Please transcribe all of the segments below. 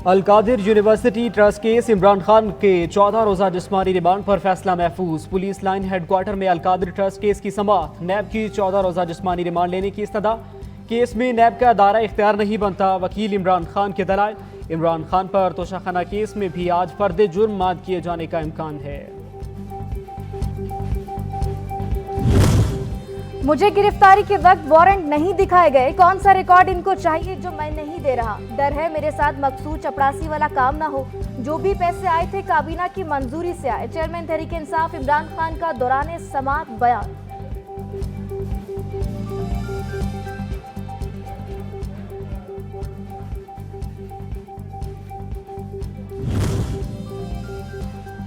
Al-Qadir university trust case Imran Khan के 14 रोज़ा जिस्मानी रिमांड पर फैसला महफूज। पुलिस लाइन हेडक्वार्टर में अलकादिर ट्रस्ट केस की समाअत। नैब की 14 रोज़ा जिस्मानी रिमांड लेने की इस्तदा। केस में नैब का दायरा इख्तियार नहीं बनता। वकील इमरान खान के दलाइल। इमरान खान पर तोशाखाना केस में भी आज फर्द जुर्म माद किए जाने का इम्कान है। मुझे गिरफ्तारी के वक्त वारंट नहीं दिखाए गए। कौन सा रिकॉर्ड इनको चाहिए जो मैं नहीं दे रहा? डर है मेरे साथ मकसूद चपरासी वाला काम ना हो। जो भी पैसे आए थे काबीना की मंजूरी से आए। चेयरमैन तहरीक इंसाफ इमरान खान का दौरान समाअत बयान।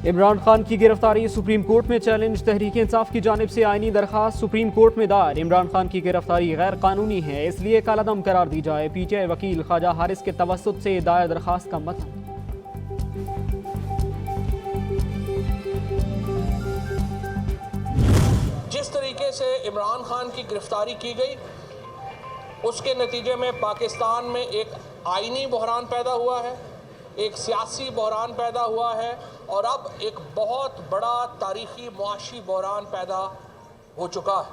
इमरान खान की गिरफ्तारी सुप्रीम कोर्ट में चैलेंज। तहरीक इंसाफ की जानिब से आईनी दरखास्त सुप्रीम कोर्ट में दायर। इमरान खान की गिरफ्तारी गैर कानूनी है, इसलिए कालादम करार दी जाए। पीटीआई वकील ख्वाजा हारिस के तवस्सुत से दायर दरखास्त का मतन। जिस तरीके से इमरान खान की गिरफ्तारी की गई उसके नतीजे में पाकिस्तान में एक आईनी बहरान पैदा हुआ है, एक सियासी बहरान पैदा हुआ है और अब एक बहुत बड़ा तारीखी मुआशी बहरान पैदा हो चुका है।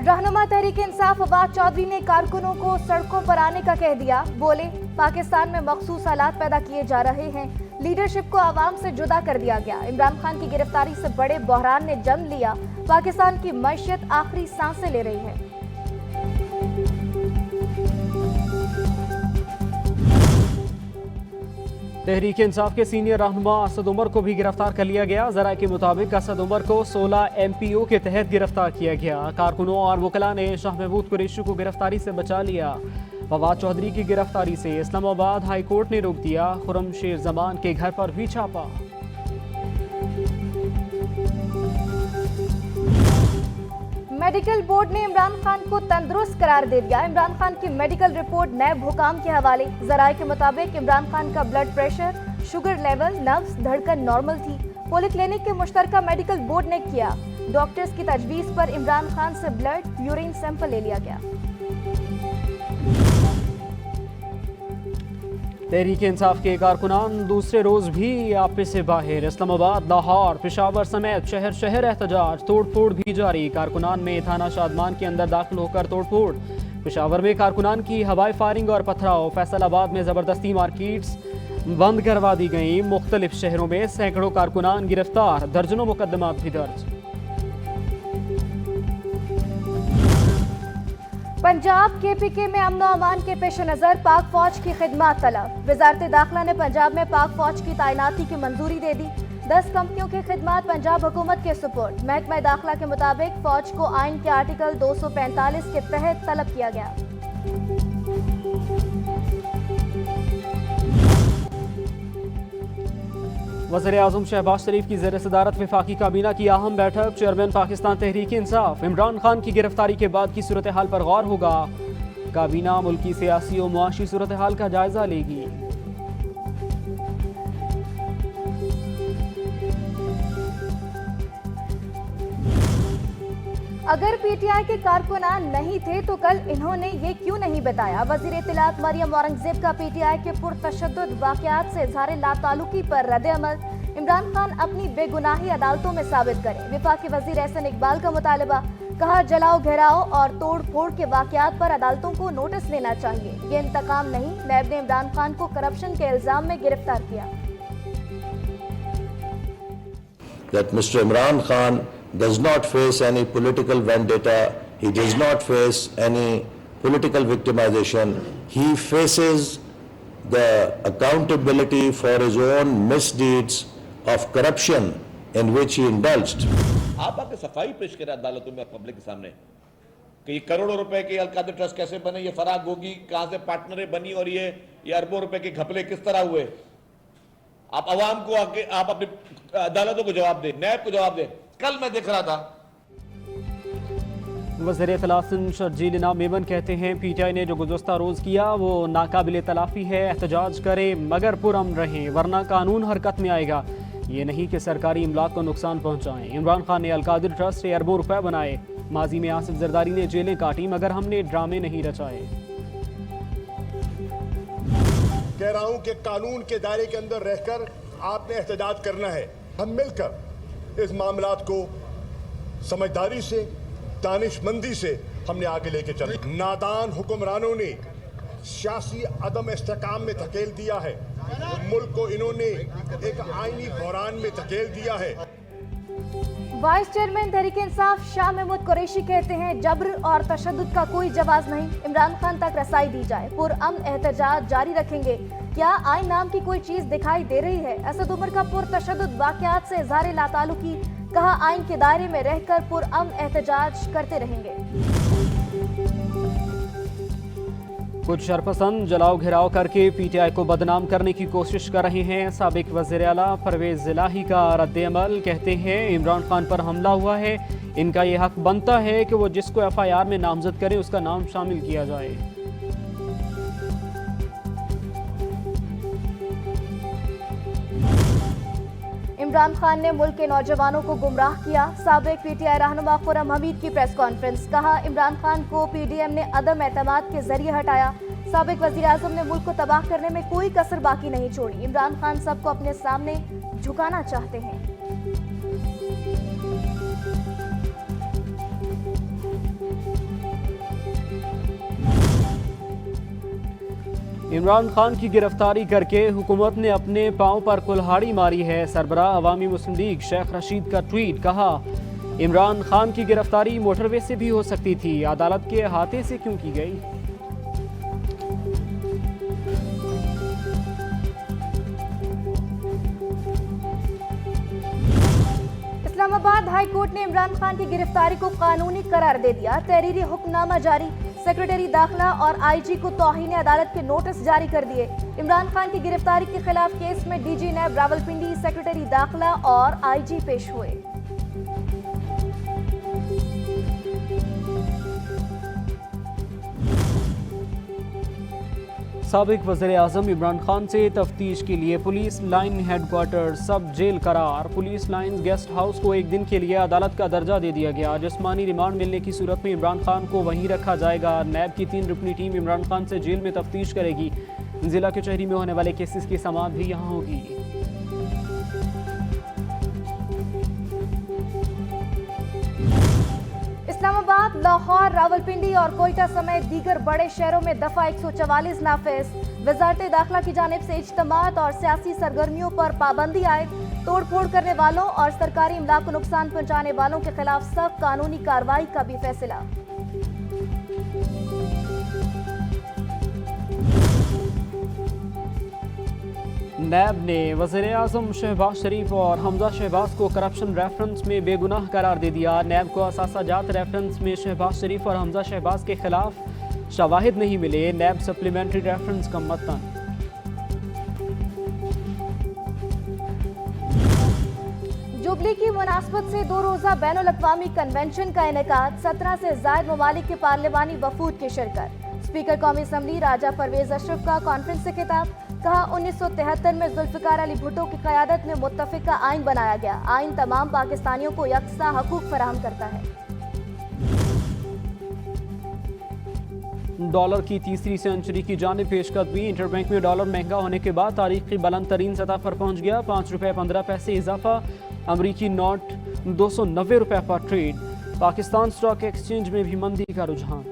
रहनुमा तहरीक इंसाफ अब्बास चौधरी ने कारकुनों को सड़कों पर आने का कह दिया। बोले पाकिस्तान में मखसूस हालात पैदा किए जा रहे हैं। लीडरशिप को आवाम से जुदा कर दिया गया। इमरान खान की गिरफ्तारी से बड़े बहरान ने जन्म लिया। पाकिस्तान की मईशत आखिरी सांसें ले रही है। तहरीक इंसाफ के सीनियर रहनुमा असद उमर को भी गिरफ्तार कर लिया गया। जराये के मुताबिक असद उमर को 16 MPO के तहत गिरफ्तार किया गया। कारकुनों और वकला ने शाह महमूद कुरैशी को गिरफ्तारी से बचा लिया। फवाद चौधरी की गिरफ्तारी से इस्लामाबाद हाई कोर्ट ने रोक दिया। खुर्रमशेर जमान के घर पर भी छापा। मेडिकल बोर्ड ने इमरान खान को तंदुरुस्त करार दे दिया। इमरान खान की मेडिकल रिपोर्ट नैब हुकाम के हवाले। जराये के मुताबिक इमरान खान का ब्लड प्रेशर, शुगर लेवल, नब्ज, धड़कन नॉर्मल थी। पॉलीक्लिनिक के मुश्तरका मेडिकल बोर्ड ने किया। डॉक्टर्स की तजवीज़ पर इमरान खान से ब्लड, यूरिन सैंपल ले लिया गया। तहरीक इंसाफ के कारकुनान दूसरे रोज भी आपे से बाहर। इस्लामाबाद, लाहौर, पेशावर समेत शहर शहर एहतजाज, तोड़ फोड़ भी जारी। कारकुनान में थाना शादमान के अंदर दाखिल होकर तोड़ फोड़। पेशावर में कारकुनान की हवाई फायरिंग और पथराव। फैसलाबाद में जबरदस्ती मार्केट्स बंद करवा दी गई। मुख्तलिफ शहरों में सैकड़ों कारकुनान गिरफ्तार, दर्जनों मुकदमात भी दर्ज। पंजाब KPK में अमन अमान के पेश नज़र पाक फौज की खिदमत तलब। वजारत दाखिला ने पंजाब में पाक फौज की तैनाती की मंजूरी दे दी। 10 कंपनियों की खिदमत पंजाब हुकूमत के सुपुर्द। महकमा दाखिला के मुताबिक फौज को आइन के आर्टिकल 245 के तहत तलब किया गया। वज़ीर-ए-आज़म शहबाज शरीफ की ज़ेर सदारत वफाकी काबीना की अहम बैठक। चेयरमैन पाकिस्तान तहरीक इंसाफ इमरान खान की गिरफ्तारी के बाद की सूरत हाल पर गौर होगा। काबीना मुल्की सियासी और मुआशी सूरत हाल का जायजा लेगी। अगर PTI के कारकुनान नहीं थे तो कल इन्होंने ये क्यों नहीं बताया? वज़ीर इत्तलात मरियम औरंगजेब का PTI के पुरतशद्दुद वाक़यात से इज़हार लाताल्लुकी पर रद्द-ए-अमल। इमरान खान अपनी बेगुनाही अदालतों में साबित करें। वफाकी वज़ीर एहसन इकबाल का मुतालबा। कहा जलाओ घेराव और तोड़ फोड़ के वाक़यात पर अदालतों को नोटिस लेना चाहिए। ये इंतकाम नहीं। नैब ने इमरान खान को करप्शन के इल्जाम में गिरफ्तार किया। That Mr. Imran Khan does not face any political vendetta, he does not face any political victimization, he faces the accountability for his own misdeeds of corruption in which he indulged. आप आके सफाई पेश करें अदालतों में public के सामने कि ये करोड़ों रुपए के अलकादिर ट्रस्ट कैसे बने, ये फराग होगी कहां से पार्टनरें बनी और ये अरबों रुपए के घपले किस तरह हुए। आप अवाम को आके आप अपनी अदालतों को जवाब दें, नैब को जवाब दें। कल मैं देख रहा था वज़ीर इत्तलात शर्जील इनाम मेमन कहते हैं PTI ने जो गुज़श्ता रोज़ किया वो नाकाबिल तलाफ़ी है। एहतजाज करें मगर पुरअमन रहें वरना कानून हरकत में आएगा। ये नहीं कि सरकारी इमलाक को नुकसान पहुँचाएं। इमरान खान ने अलकादिर ट्रस्ट से अरबों रुपए बनाए। माजी में आसिफ जरदारी ने जेलें काटी मगर हमने ड्रामे नहीं रचाए। कह रहा हूं कि कानून के दायरे के अंदर रहकर आपने एहतजाज करना है। हम मिलकर इस मामलात को समझदारी से, दानिशमंदी से हमने आगे लेके चले। नादान हुक्मरानों ने सियासी अदम इस्तेकाम में धकेल दिया है, मुल्क को इन्होंने एक आईनी बहरान में धकेल दिया है। वाइस चेयरमैन तहरीक इंसाफ शाह महमूद कुरैशी कहते हैं जब्र और तशद्दुद का कोई जवाब नहीं, इमरान खान तक रसाई दी जाए, पुरअमन एहतजाज जारी रखेंगे। क्या आइन नाम की कोई चीज दिखाई दे रही है? असद उमर का पुरतशद्दुद वाकयात से इज़हार लातालुकी, कहा आइन के दायरे में रहकर पुरअमन एहतजाज करते रहेंगे। कुछ शरपसंद जलाओ घेराव करके पीटीआई को बदनाम करने की कोशिश कर रहे हैं। साबिक वज़ीर आला परवेज जिलाही का रद्द-ए-अमल, कहते हैं इमरान खान पर हमला हुआ है, इनका ये हक बनता है कि वो जिसको एफआईआर में नामजद करें उसका नाम शामिल किया जाए। इमरान खान ने मुल्क के नौजवानों को गुमराह किया, साबिक पीटीआई रहनुमा खुर्रम हमीद की प्रेस कॉन्फ्रेंस, कहा इमरान खान को पीडीएम ने अदम एतमाद के जरिए हटाया। साबिक वजीर आजम ने मुल्क को तबाह करने में कोई कसर बाकी नहीं छोड़ी। इमरान खान सबको अपने सामने झुकाना चाहते हैं। इमरान खान की गिरफ्तारी करके हुकूमत ने अपने पांव पर कुल्हाड़ी मारी है। सरबराह अवामी मुस्लिम लीग शेख रशीद का ट्वीट, कहा इमरान खान की गिरफ्तारी मोटरवे से भी हो सकती थी, अदालत के अहाते से क्यों की गई? इस्लामाबाद हाई कोर्ट ने इमरान खान की गिरफ्तारी को कानूनी करार दे दिया। तहरीरी हुक्मनामा जारी, सेक्रेटरी दाखिला और आईजी को तौहीन अदालत के नोटिस जारी कर दिए। इमरान खान की गिरफ्तारी के खिलाफ केस में डीजी नैब रावलपिंडी, सेक्रेटरी दाखिला और आईजी पेश हुए। साबिक वज़ीर आज़म इमरान खान से तफ्तीश के लिए पुलिस लाइन हेडक्वार्टर सब जेल करार। पुलिस लाइन गेस्ट हाउस को एक दिन के लिए अदालत का दर्जा दे दिया गया। जिस्मानी रिमांड मिलने की सूरत में इमरान खान को वहीं रखा जाएगा। नैब की 3 रुकनी टीम इमरान खान से जेल में तफ्तीश करेगी। जिला कचहरी में होने वाले केसेस की समाअत भी यहाँ होगी। इस्लामाबाद, लाहौर, रावलपिंडी और कोयटा समेत दीगर बड़े शहरों में दफा 144 नाफिज। वजारत दाखिला की जानिब से इज्तिमात और सियासी सरगर्मियों पर पाबंदी आए। तोड़ फोड़ करने वालों और सरकारी इमला को नुकसान पहुंचाने वालों के खिलाफ सख्त कानूनी कार्रवाई का भी फैसला। नैब ने वज़ीर आज़म शहबाज शरीफ और हमजा शहबाज को करप्शन रेफरेंस में बेगुनाह करार दे दिया। नैब को असासाजात रेफरेंस में शहबाज शरीफ और हमजा शहबाज के खिलाफ शवाहिद नहीं मिले। नैब सप्लीमेंट्री रेफरेंस का मतन। जुबली की मुनासबत से 2 रोज़ा बैनुल-अक़वामी कन्वेंशन का इनेकाद, 17 से ज़ायद ममालिक के पार्लिमानी वफूद की शिरकत। स्पीकर कौमी असम्बली राजा परवेज अशरफ का कॉन्फ्रेंस से खिताब, कहा 1973 में जुल्फ़िकार अली भुट्टो की क़यादत में मुत्तफ़िक़ा आइन बनाया गया। आइन तमाम पाकिस्तानियों को यकसा हकूक़ फराहम करता है। डॉलर की तीसरी सेंचुरी की जानिब पेशकदमी। इंटरबैंक में डॉलर महंगा होने के बाद तारीख की बुलंद तरीन सतह पर पहुंच गया। 5 रुपये 15 पैसे इजाफा। अमरीकी नोट 290 रुपये पर ट्रेड। पाकिस्तान स्टॉक एक्सचेंज में भी मंदी का रुझान।